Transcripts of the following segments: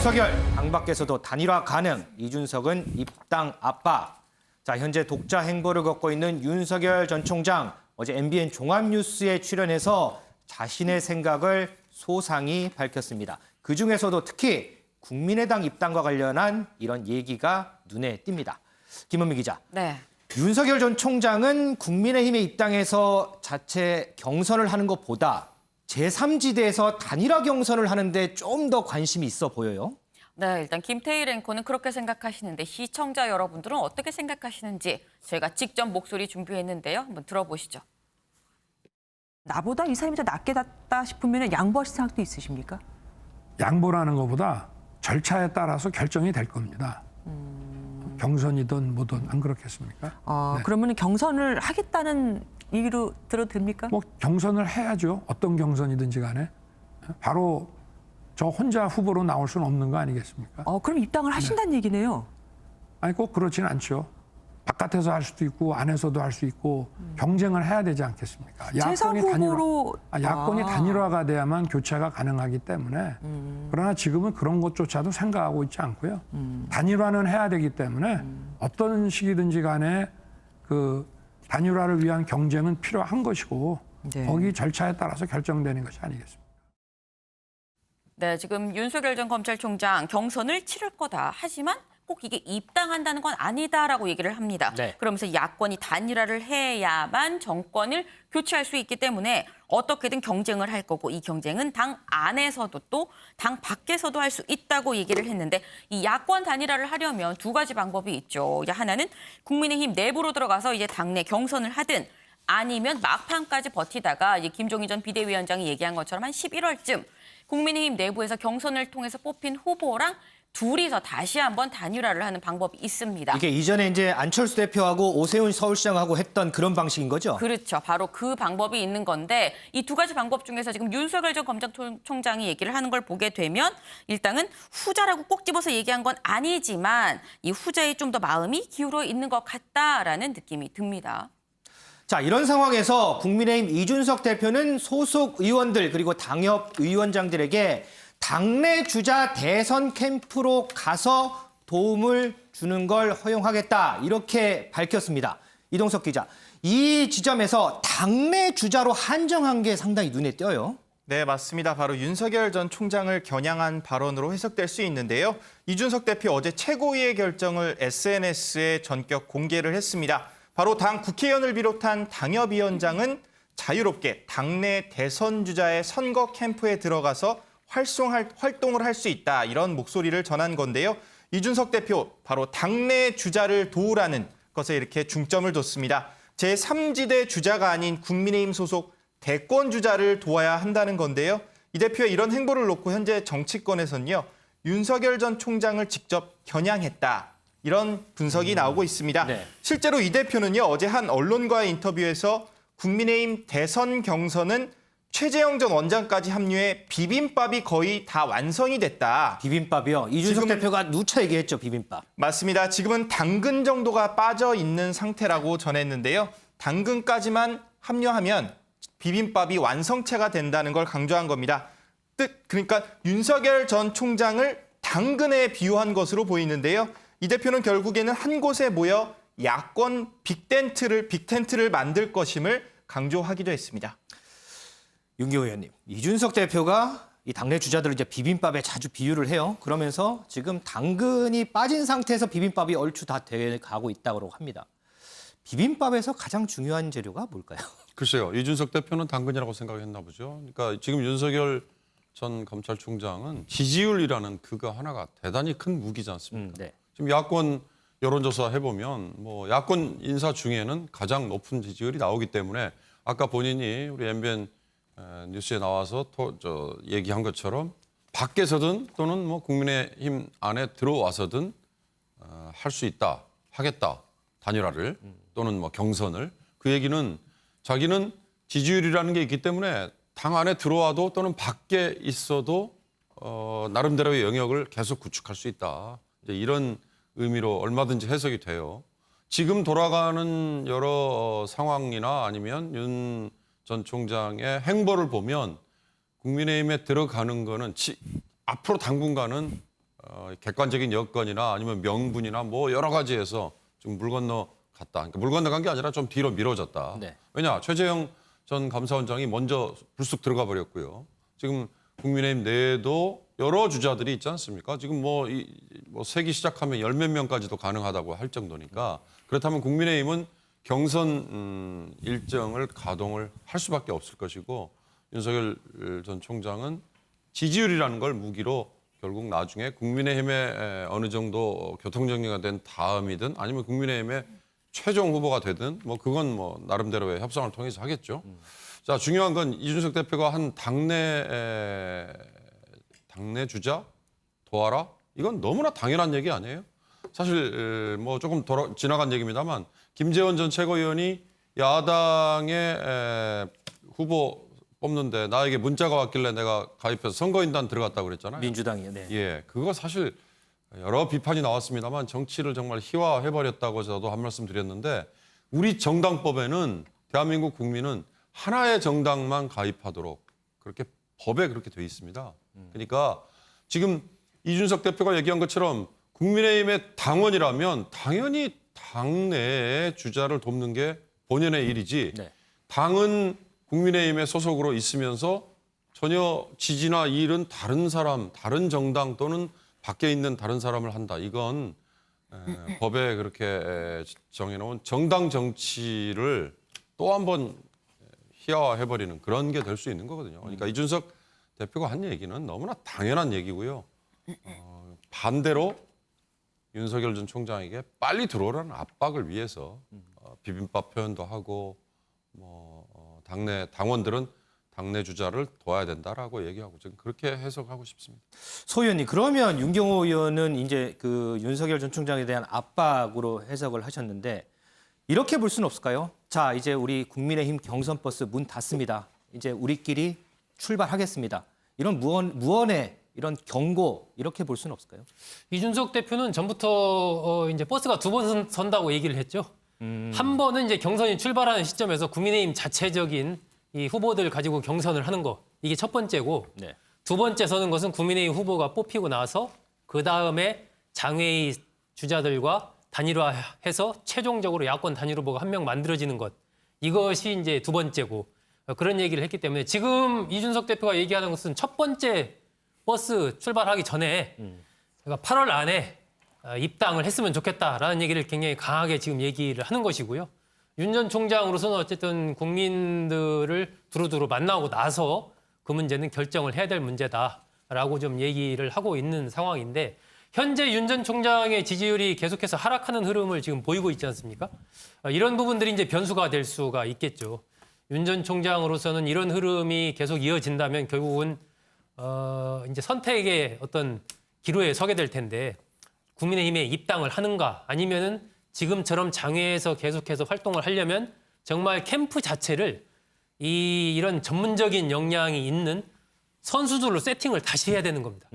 윤석열, 당 밖에서도 단일화 가능, 이준석은 입당 압박. 자, 현재 독자 행보를 걷고 있는 윤석열 전 총장, 어제 MBN 종합뉴스에 출연해서 자신의 생각을 소상히 밝혔습니다. 그중에서도 특히 국민의당 입당과 관련한 이런 얘기가 눈에 띕니다. 김은미 기자. 네. 윤석열 전 총장은 국민의힘에 입당해서 자체 경선을 하는 것보다 제3지대에서 단일화 경선을 하는데 좀 더 관심이 있어 보여요. 네, 일단 김태희 앵커는 그렇게 생각하시는데 시청자 여러분들은 어떻게 생각하시는지 저희가 직접 목소리 준비했는데요. 한번 들어보시죠. 나보다 이 사람이 더 낫게 낫다 싶으면 양보하실 생각도 있으십니까? 양보라는 것보다 절차에 따라서 결정이 될 겁니다. 경선이든 뭐든 안 그렇겠습니까? 네. 그러면 경선을 하겠다는 얘기로 들어도 됩니까? 뭐 경선을 해야죠. 어떤 경선이든지 간에. 바로 저 혼자 후보로 나올 수는 없는 거 아니겠습니까? 그럼 입당을 하신다는 얘기네요. 아니 꼭 그렇지는 않죠. 바깥에서 할 수도 있고 안에서도 할 수 있고 경쟁을 해야 되지 않겠습니까? 제3후보로 야권이 단일화가 돼야만 교체가 가능하기 때문에 그러나 지금은 그런 것조차도 생각하고 있지 않고요. 단일화는 해야 되기 때문에 어떤 시기든지 간에 그 단일화를 위한 경쟁은 필요한 것이고 네. 거기 절차에 따라서 결정되는 것이 아니겠습니까? 네, 지금 윤석열 전 검찰총장 경선을 치를 거다. 하지만 꼭 이게 입당한다는 건 아니다라고 얘기를 합니다. 네. 그러면서 야권이 단일화를 해야만 정권을 교체할 수 있기 때문에 어떻게든 경쟁을 할 거고 이 경쟁은 당 안에서도 또 당 밖에서도 할 수 있다고 얘기를 했는데 이 야권 단일화를 하려면 두 가지 방법이 있죠. 하나는 국민의힘 내부로 들어가서 이제 당내 경선을 하든 아니면 막판까지 버티다가 이제 김종인 전 비대위원장이 얘기한 것처럼 한 11월쯤 국민의힘 내부에서 경선을 통해서 뽑힌 후보랑 둘이서 다시 한번 단일화를 하는 방법이 있습니다. 이게 이전에 이제 안철수 대표하고 오세훈 서울시장하고 했던 그런 방식인 거죠? 그렇죠. 바로 그 방법이 있는 건데 이 두 가지 방법 중에서 지금 윤석열 전 검찰총장이 얘기를 하는 걸 보게 되면 일단은 후자라고 꼭 집어서 얘기한 건 아니지만 이 후자에 좀 더 마음이 기울어 있는 것 같다라는 느낌이 듭니다. 자, 이런 상황에서 국민의힘 이준석 대표는 소속 의원들 그리고 당협 위원장들에게 당내 주자 대선 캠프로 가서 도움을 주는 걸 허용하겠다 이렇게 밝혔습니다. 이동석 기자, 이 지점에서 당내 주자로 한정한 게 상당히 눈에 띄어요. 네, 맞습니다. 바로 윤석열 전 총장을 겨냥한 발언으로 해석될 수 있는데요. 이준석 대표 어제 최고위의 결정을 SNS에 전격 공개를 했습니다. 바로 당 국회의원을 비롯한 당협위원장은 자유롭게 당내 대선 주자의 선거 캠프에 들어가서 활동을 할 수 있다. 이런 목소리를 전한 건데요. 이준석 대표 바로 당내 주자를 도우라는 것에 이렇게 중점을 뒀습니다. 제3지대 주자가 아닌 국민의힘 소속 대권 주자를 도와야 한다는 건데요. 이 대표의 이런 행보를 놓고 현재 정치권에서는요. 윤석열 전 총장을 직접 겨냥했다. 이런 분석이 나오고 있습니다. 네. 실제로 이 대표는요. 어제 한 언론과의 인터뷰에서 국민의힘 대선 경선은 최재형 전 원장까지 합류해 비빔밥이 거의 다 완성이 됐다. 비빔밥이요. 이준석 대표가 누차 얘기했죠, 비빔밥. 맞습니다. 지금은 당근 정도가 빠져 있는 상태라고 전했는데요. 당근까지만 합류하면 비빔밥이 완성체가 된다는 걸 강조한 겁니다. 그러니까 윤석열 전 총장을 당근에 비유한 것으로 보이는데요. 이 대표는 결국에는 한 곳에 모여 야권 빅텐트를 만들 것임을 강조하기도 했습니다. 윤기호 의원님, 이준석 대표가 이 당내 주자들을 이제 비빔밥에 자주 비유를 해요. 그러면서 지금 당근이 빠진 상태에서 비빔밥이 얼추 다 돼가고 있다고 합니다. 비빔밥에서 가장 중요한 재료가 뭘까요? 글쎄요. 이준석 대표는 당근이라고 생각했나 보죠. 그러니까 지금 윤석열 전 검찰총장은 지지율이라는 그거 하나가 대단히 큰 무기지 않습니까? 네. 지금 야권 여론조사 해보면 뭐 야권 인사 중에는 가장 높은 지지율이 나오기 때문에 아까 본인이 우리 MBN 뉴스에 나와서 얘기한 것처럼 밖에서든 또는 뭐 국민의힘 안에 들어와서든 할 수 있다, 하겠다, 단일화를 또는 뭐 경선을. 그 얘기는 자기는 지지율이라는 게 있기 때문에 당 안에 들어와도 또는 밖에 있어도 나름대로의 영역을 계속 구축할 수 있다. 이제 이런 의미로 얼마든지 해석이 돼요. 지금 돌아가는 여러 상황이나 아니면 윤 전 총장의 행보를 보면 국민의힘에 들어가는 거는 앞으로 당분간은 객관적인 여건이나 아니면 명분이나 뭐 여러 가지에서 지금 물 건너 갔다. 그러니까 물 건너간 게 아니라 좀 뒤로 미뤄졌다. 네. 왜냐? 최재형 전 감사원장이 먼저 불쑥 들어가 버렸고요. 지금 국민의힘 내에도 여러 주자들이 있지 않습니까? 지금 뭐 세기 시작하면 열 몇 명까지도 가능하다고 할 정도니까 그렇다면 국민의힘은 경선 일정을 가동을 할 수밖에 없을 것이고 윤석열 전 총장은 지지율이라는 걸 무기로 결국 나중에 국민의힘에 어느 정도 교통정리가 된 다음이든 아니면 국민의힘의 최종 후보가 되든 뭐 그건 뭐 나름대로의 협상을 통해서 하겠죠. 자, 중요한 건 이준석 대표가 한 당내 주자 도와라? 이건 너무나 당연한 얘기 아니에요? 사실 뭐 조금 지나간 얘기입니다만 김재원 전 최고위원이 야당의 후보 뽑는데 나에게 문자가 왔길래 내가 가입해서 선거인단 들어갔다고 그랬잖아요. 민주당이요. 네. 예, 그거 사실 여러 비판이 나왔습니다만 정치를 정말 희화해버렸다고 저도 한 말씀 드렸는데 우리 정당법에는 대한민국 국민은 하나의 정당만 가입하도록 그렇게 법에 그렇게 돼 있습니다. 그러니까 지금 이준석 대표가 얘기한 것처럼 국민의힘의 당원이라면 당연히 당내의 주자를 돕는 게 본연의 일이지 네. 당은 국민의힘의 소속으로 있으면서 전혀 지지나 일은 다른 사람, 다른 정당 또는 밖에 있는 다른 사람을 한다. 이건 법에 그렇게 정해놓은 정당 정치를 또 한 번 희화화해버리는 그런 게 될 수 있는 거거든요. 그러니까 이준석 대표가 한 얘기는 너무나 당연한 얘기고요. 반대로 윤석열 전 총장에게 빨리 들어오라는 압박을 위해서 비빔밥 표현도 하고 당내 당원들은 당내 주자를 도와야 된다라고 얘기하고 저는 그렇게 해석하고 싶습니다. 소 의원님, 그러면 윤경호 의원은 이제 그 윤석열 전 총장에 대한 압박으로 해석을 하셨는데 이렇게 볼 수는 없을까요? 자, 이제 우리 국민의힘 경선 버스 문 닫습니다. 이제 우리끼리 출발하겠습니다. 이런 무언의 이런 경고 이렇게 볼 수는 없을까요? 이준석 대표는 전부터 이제 버스가 두 번 선다고 얘기를 했죠. 한 번은 이제 경선이 출발하는 시점에서 국민의힘 자체적인 이 후보들 가지고 경선을 하는 거 이게 첫 번째고 네. 두 번째 서는 것은 국민의힘 후보가 뽑히고 나서 그 다음에 장외의 주자들과 단일화해서 최종적으로 야권 단일 후보가 한 명 만들어지는 것 이것이 이제 두 번째고 그런 얘기를 했기 때문에 지금 이준석 대표가 얘기하는 것은 첫 번째 버스 출발하기 전에 그러니까 8월 안에 입당을 했으면 좋겠다라는 얘기를 굉장히 강하게 지금 얘기를 하는 것이고요. 윤 전 총장으로서는 어쨌든 국민들을 두루두루 만나고 나서 그 문제는 결정을 해야 될 문제다라고 좀 얘기를 하고 있는 상황인데 현재 윤 전 총장의 지지율이 계속해서 하락하는 흐름을 지금 보이고 있지 않습니까? 이런 부분들이 이제 변수가 될 수가 있겠죠. 윤 전 총장으로서는 이런 흐름이 계속 이어진다면 결국은 이제 선택의 어떤 기로에 서게 될 텐데 국민의힘에 입당을 하는가 아니면은 지금처럼 장외에서 계속해서 활동을 하려면 정말 캠프 자체를 이런 전문적인 역량이 있는 선수들로 세팅을 다시 해야 되는 겁니다.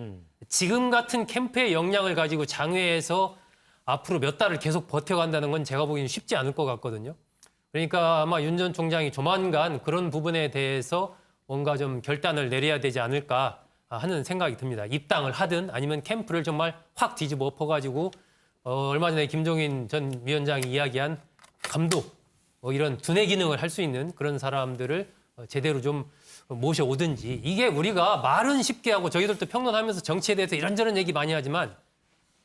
지금 같은 캠프의 역량을 가지고 장외에서 앞으로 몇 달을 계속 버텨간다는 건 제가 보기에는 쉽지 않을 것 같거든요. 그러니까 아마 윤 전 총장이 조만간 그런 부분에 대해서 뭔가 좀 결단을 내려야 되지 않을까 하는 생각이 듭니다. 입당을 하든 아니면 캠프를 정말 확 뒤집어 엎어가지고 얼마 전에 김종인 전 위원장이 이야기한 감독 이런 두뇌 기능을 할 수 있는 그런 사람들을 제대로 좀 모셔오든지 이게 우리가 말은 쉽게 하고 저희들도 평론하면서 정치에 대해서 이런저런 얘기 많이 하지만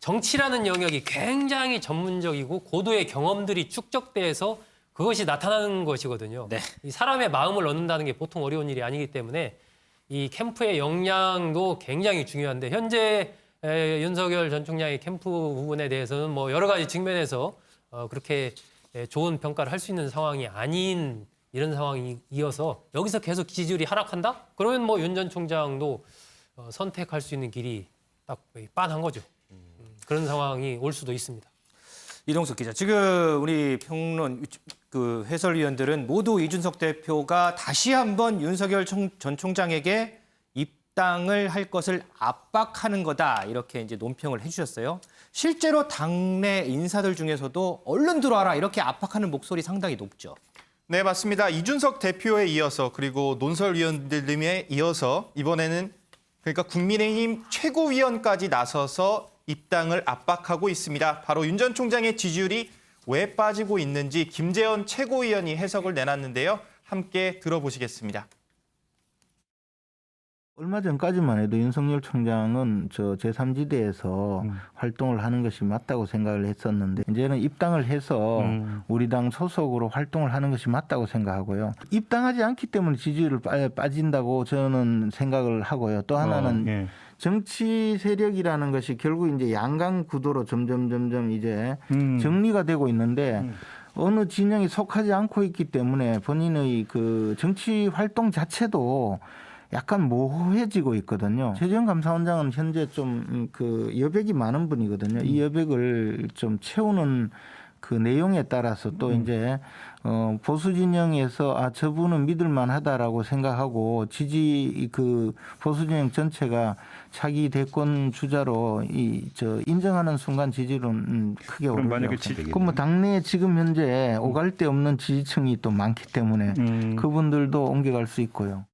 정치라는 영역이 굉장히 전문적이고 고도의 경험들이 축적돼서 그것이 나타나는 것이거든요. 네. 이 사람의 마음을 얻는다는 게 보통 어려운 일이 아니기 때문에 이 캠프의 역량도 굉장히 중요한데 현재 윤석열 전 총장의 캠프 부분에 대해서는 뭐 여러 가지 측면에서 그렇게 좋은 평가를 할 수 있는 상황이 아닌 이런 상황이 이어서 여기서 계속 지지율이 하락한다? 그러면 뭐 윤 전 총장도 선택할 수 있는 길이 딱 빤한 거죠. 그런 상황이 올 수도 있습니다. 이동석 기자, 지금 우리 평론 그 해설위원들은 모두 이준석 대표가 다시 한번 윤석열 전 총장에게 입당을 할 것을 압박하는 거다 이렇게 이제 논평을 해주셨어요. 실제로 당내 인사들 중에서도 얼른 들어와라 이렇게 압박하는 목소리 상당히 높죠. 네, 맞습니다. 이준석 대표에 이어서 그리고 논설위원들에 이어서 이번에는 그러니까 국민의힘 최고위원까지 나서서 입당을 압박하고 있습니다. 바로 윤 전 총장의 지지율이 왜 빠지고 있는지 김재원 최고위원이 해석을 내놨는데요. 함께 들어보시겠습니다. 얼마 전까지만 해도 윤석열 총장은 저 제3지대에서 활동을 하는 것이 맞다고 생각을 했었는데 이제는 입당을 해서 우리 당 소속으로 활동을 하는 것이 맞다고 생각하고요. 입당하지 않기 때문에 지지율을 빠진다고 저는 생각을 하고요. 또 하나는 정치 세력이라는 것이 결국 이제 양강 구도로 점점 이제 정리가 되고 있는데 어느 진영에 속하지 않고 있기 때문에 본인의 그 정치 활동 자체도 약간 모호해지고 있거든요. 최재형 감사원장은 현재 좀 그 여백이 많은 분이거든요. 이 여백을 좀 채우는 그 내용에 따라서 또 이제 보수 진영에서 저분은 믿을만하다라고 생각하고 지지 그 보수 진영 전체가 차기 대권 주자로 인정하는 순간 지지율은 크게 오르죠. 그럼 뭐 당내에 지금 현재 오갈 데 없는 지지층이 또 많기 때문에 그분들도 옮겨갈 수 있고요.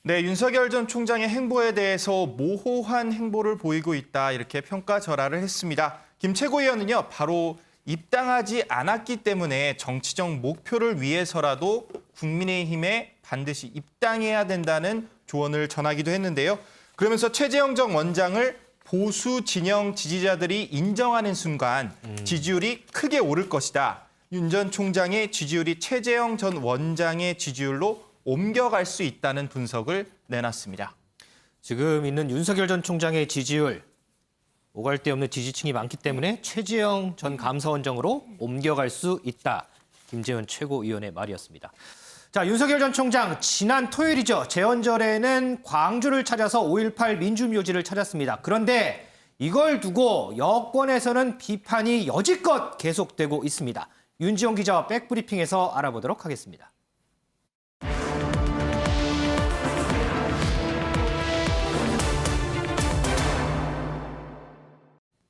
네, 윤석열 전 총장의 행보에 대해서 모호한 행보를 보이고 있다 이렇게 평가절하를 했습니다. 김 최고위원은요, 바로 입당하지 않았기 때문에 정치적 목표를 위해서라도 국민의힘에 반드시 입당해야 된다는 조언을 전하기도 했는데요. 그러면서 최재형 전 원장을 보수 진영 지지자들이 인정하는 순간 지지율이 크게 오를 것이다. 윤 전 총장의 지지율이 최재형 전 원장의 지지율로 옮겨갈 수 있다는 분석을 내놨습니다. 지금 있는 윤석열 전 총장의 지지율, 오갈 데 없는 지지층이 많기 때문에 최재형 전 감사원장으로 옮겨갈 수 있다. 김재원 최고위원의 말이었습니다. 자, 윤석열 전 총장 지난 토요일이죠. 재헌절에는 광주를 찾아서 5.18 민주묘지를 찾았습니다. 그런데 이걸 두고 여권에서는 비판이 여지껏 계속되고 있습니다. 윤지용 기자와 백브리핑에서 알아보도록 하겠습니다.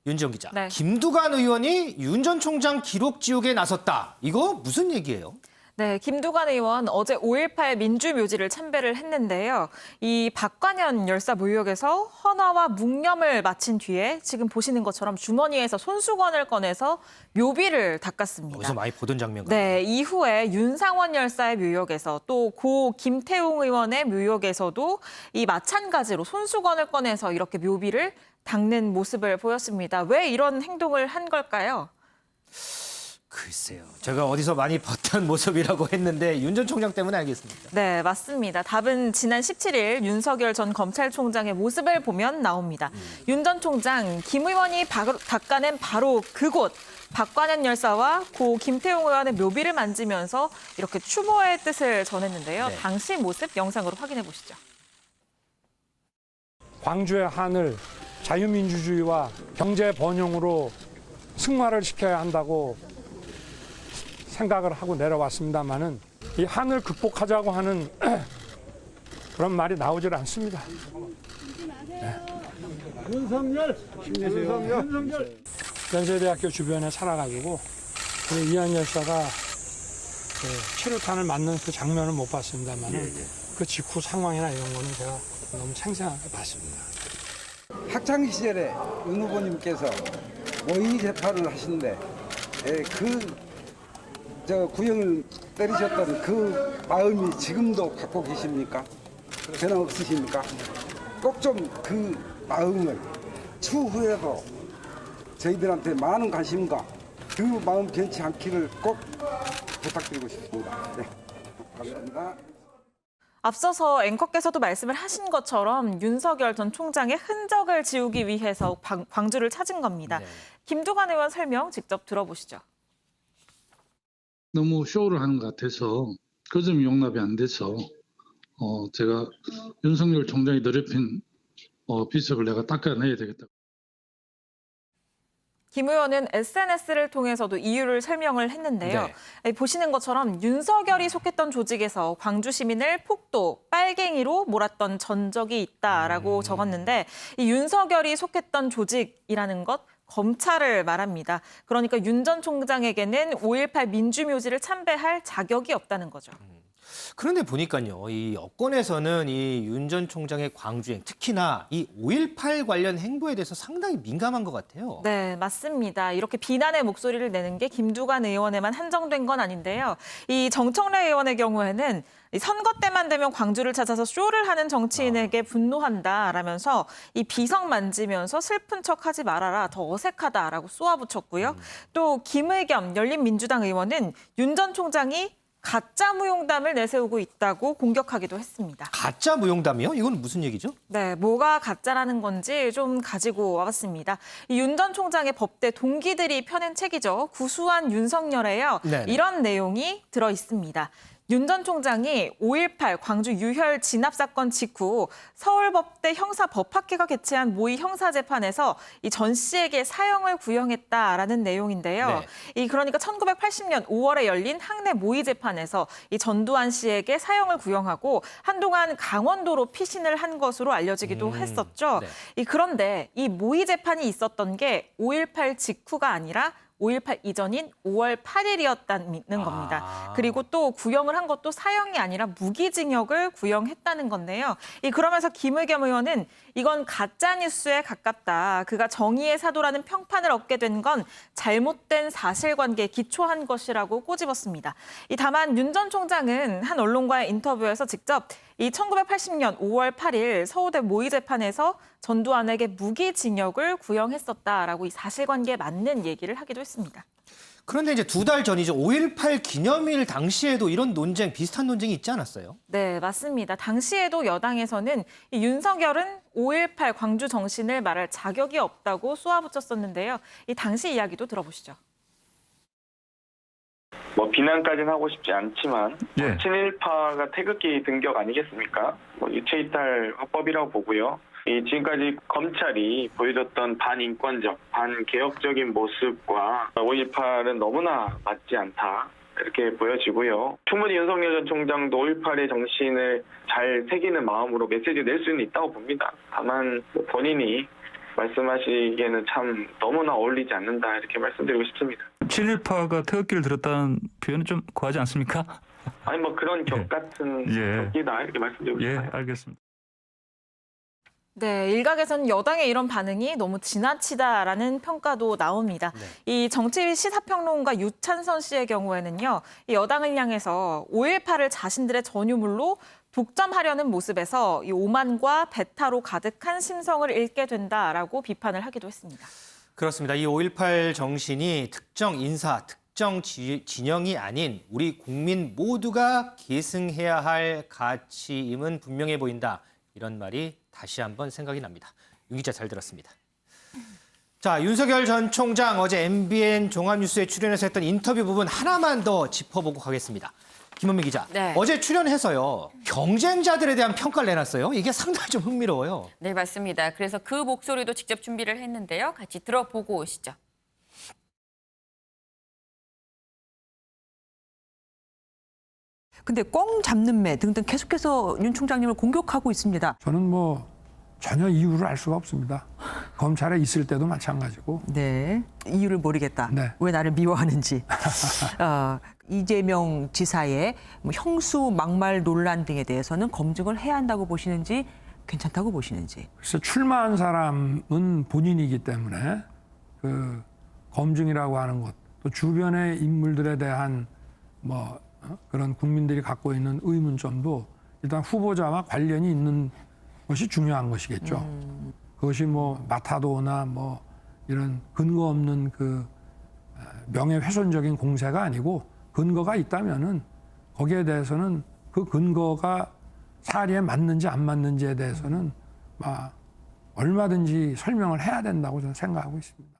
윤지영 기자, 네. 김두관 의원이 윤 전 총장 기록 지우개에 나섰다. 이거 무슨 얘기예요? 네, 김두관 의원 어제 5.18 민주묘지를 참배를 했는데요. 이 박관현 열사 묘역에서 헌화와 묵념을 마친 뒤에 지금 보시는 것처럼 주머니에서 손수건을 꺼내서 묘비를 닦았습니다. 어디서 많이 보던 장면 같아요. 네, 이후에 윤상원 열사의 묘역에서 또 고 김태웅 의원의 묘역에서도 이 마찬가지로 손수건을 꺼내서 이렇게 묘비를 닦는 모습을 보였습니다. 왜 이런 행동을 한 걸까요? 글쎄요. 제가 어디서 많이 봤던 모습이라고 했는데 윤 전 총장 때문에 알겠습니다. 네, 맞습니다. 답은 지난 17일 윤석열 전 검찰총장의 모습을 보면 나옵니다. 윤 전 총장, 김 의원이 닦아낸 바로 그곳, 박관현 열사와 고 김태웅 의원의 묘비를 만지면서 이렇게 추모의 뜻을 전했는데요. 네. 당시 모습 영상으로 확인해 보시죠. 광주의 하늘, 자유민주주의와 경제 번영으로 승화를 시켜야 한다고 생각을 하고 내려왔습니다만은 이 한을 극복하자고 하는 그런 말이 나오질 않습니다. 네. 윤석열, 윤석열. 연세대학교 주변에 살아가지고 이한 열사가 최루탄을 맞는 그 장면을 못 봤습니다만은 그 직후 상황이나 이런 거는 제가 너무 생생하게 봤습니다. 학창 시절에 윤 후보님께서 모의 재판을 하시는데 저 구형을 때리셨던 그 마음이 지금도 갖고 계십니까? 변화 없으십니까? 꼭 좀 그 마음을 추후에도 저희들한테 많은 관심과 그 마음 변치 않기를 꼭 부탁드리고 싶습니다. 네, 감사합니다. 앞서서 앵커께서도 말씀을 하신 것처럼 윤석열 전 총장의 흔적을 지우기 위해서 광주를 찾은 겁니다. 네. 김두관 의원 설명 직접 들어보시죠. 너무 쇼를 하는 것 같아서 그 점이 용납이 안 돼서 제가 윤석열 총장이 더럽힌 비석을 내가 닦아내야 되겠다. 김 의원은 SNS를 통해서도 이유를 설명을 했는데요. 네. 보시는 것처럼 윤석열이 속했던 조직에서 광주 시민을 폭도, 빨갱이로 몰았던 전적이 있다라고 적었는데 이 윤석열이 속했던 조직이라는 것 검찰을 말합니다. 그러니까 윤 전 총장에게는 5.18 민주묘지를 참배할 자격이 없다는 거죠. 그런데 보니까요, 이 여권에서는 이 윤 전 총장의 광주행, 특히나 이 5.18 관련 행보에 대해서 상당히 민감한 것 같아요. 네, 맞습니다. 이렇게 비난의 목소리를 내는 게 김두관 의원에만 한정된 건 아닌데요. 이 정청래 의원의 경우에는 이 선거 때만 되면 광주를 찾아서 쇼를 하는 정치인에게 분노한다라면서 이 비석 만지면서 슬픈 척하지 말아라, 더 어색하다라고 쏘아붙였고요. 또 김의겸 열린민주당 의원은 윤 전 총장이 가짜 무용담을 내세우고 있다고 공격하기도 했습니다. 가짜 무용담이요? 이건 무슨 얘기죠? 네, 뭐가 가짜라는 건지 좀 가지고 와봤습니다. 윤 전 총장의 법대 동기들이 펴낸 책이죠. 구수한 윤석열에요. 네네. 이런 내용이 들어 있습니다. 윤 전 총장이 5.18 광주 유혈 진압 사건 직후 서울법대 형사법학회가 개최한 모의 형사재판에서 이 전 씨에게 사형을 구형했다라는 내용인데요. 네. 그러니까 1980년 5월에 열린 항내 모의 재판에서 이 전두환 씨에게 사형을 구형하고 한동안 강원도로 피신을 한 것으로 알려지기도 했었죠. 네. 그런데 이 모의 재판이 있었던 게 5.18 직후가 아니라 5.18 이전인 5월 8일이었다는 겁니다. 그리고 또 구형을 한 것도 사형이 아니라 무기징역을 구형했다는 건데요. 그러면서 김의겸 의원은 이건 가짜뉴스에 가깝다. 그가 정의의 사도라는 평판을 얻게 된 건 잘못된 사실관계에 기초한 것이라고 꼬집었습니다. 다만 윤 전 총장은 한 언론과의 인터뷰에서 직접 이 1980년 5월 8일 서울대 모의 재판에서 전두환에게 무기징역을 구형했었다라고 이 사실관계에 맞는 얘기를 하기도 했습니다. 그런데 이제 2달 전이죠. 5.18 기념일 당시에도 이런 논쟁, 비슷한 논쟁이 있지 않았어요? 네, 맞습니다. 당시에도 여당에서는 이 윤석열은 5.18 광주 정신을 말할 자격이 없다고 쏘아붙였었는데요. 이 당시 이야기도 들어보시죠. 뭐 비난까지는 하고 싶지 않지만 친일파가 태극기 등격 아니겠습니까? 유체이탈 화법이라고 보고요. 지금까지 검찰이 보여줬던 반인권적, 반개혁적인 모습과 5.18은 너무나 맞지 않다. 그렇게 보여지고요. 충분히 윤석열 전 총장도 5.18의 정신을 잘 새기는 마음으로 메시지를 낼 수는 있다고 봅니다. 다만 본인이 말씀하시기에는 참 너무나 어울리지 않는다 이렇게 말씀드리고 싶습니다. 친일파가 태극기를 들었다는 표현은 좀 과하지 않습니까? 아니 뭐 그런 격 같은 격이다 이렇게 말씀드리고 싶어요. 알겠습니다. 네, 일각에서는 여당의 이런 반응이 너무 지나치다라는 평가도 나옵니다. 이 정치 시사평론가 유찬선 씨의 경우에는요, 이 여당을 향해서 5.18을 자신들의 전유물로 독점하려는 모습에서 이 오만과 배타로 가득한 심성을 잃게 된다라고 비판을 하기도 했습니다. 그렇습니다. 이 5.18 정신이 특정 인사, 특정 진영이 아닌 우리 국민 모두가 계승해야 할 가치임은 분명해 보인다. 이런 말이 다시 한번 생각이 납니다. 윤 기자 잘 들었습니다. 자, 윤석열 전 총장 어제 MBN 종합뉴스에 출연해서 했던 인터뷰 부분 하나만 더 짚어보고 가겠습니다. 김원미 기자, 어제 출연해서요. 경쟁자들에 대한 평가를 내놨어요. 이게 상당히 좀 흥미로워요. 네, 맞습니다. 그래서 그 목소리도 직접 준비를 했는데요. 같이 들어보고 오시죠. 근데 꽁 잡는 매 등등 계속해서 윤 총장님을 공격하고 있습니다. 저는 뭐 전혀 이유를 알 수가 없습니다. 검찰에 있을 때도 마찬가지고. 네, 이유를 모르겠다. 왜 나를 미워하는지. 이재명 지사의 형수 막말 논란 등에 대해서는 검증을 해야 한다고 보시는지 괜찮다고 보시는지. 그래서 출마한 사람은 본인이기 때문에 그 검증이라고 하는 것, 또 주변의 인물들에 대한 뭐 그런 국민들이 갖고 있는 의문점도 일단 후보자와 관련이 있는 것이 중요한 것이겠죠. 그것이 뭐 마타도나 뭐 이런 근거 없는 그 명예훼손적인 공세가 아니고 근거가 있다면은 거기에 대해서는 그 근거가 사리에 맞는지 안 맞는지에 대해서는 얼마든지 설명을 해야 된다고 저는 생각하고 있습니다.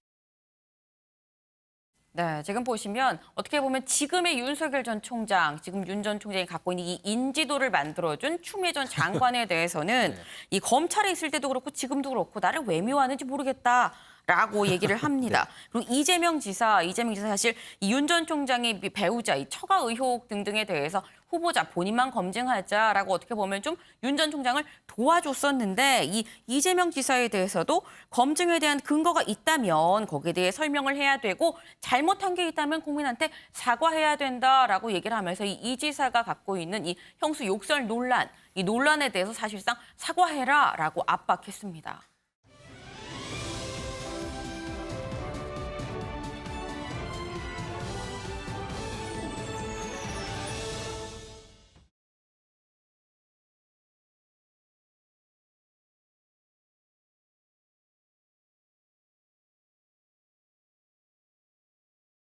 네, 지금 보시면 어떻게 보면 지금의 윤석열 전 총장, 지금 윤 전 총장이 갖고 있는 이 인지도를 만들어준 추미애 전 장관에 대해서는 이 검찰에 있을 때도 그렇고 지금도 그렇고 나를 왜 미워하는지 모르겠다. 라고 얘기를 합니다. 그리고 이재명 지사 사실 이 윤 전 총장의 배우자, 이 처가 의혹 등등에 대해서 후보자 본인만 검증하자라고 어떻게 보면 좀 윤 전 총장을 도와줬었는데 이 이재명 지사에 대해서도 검증에 대한 근거가 있다면 거기에 대해 설명을 해야 되고 잘못한 게 있다면 국민한테 사과해야 된다라고 얘기를 하면서 이 지사가 갖고 있는 이 형수 욕설 논란, 이 논란에 대해서 사실상 사과해라라고 압박했습니다.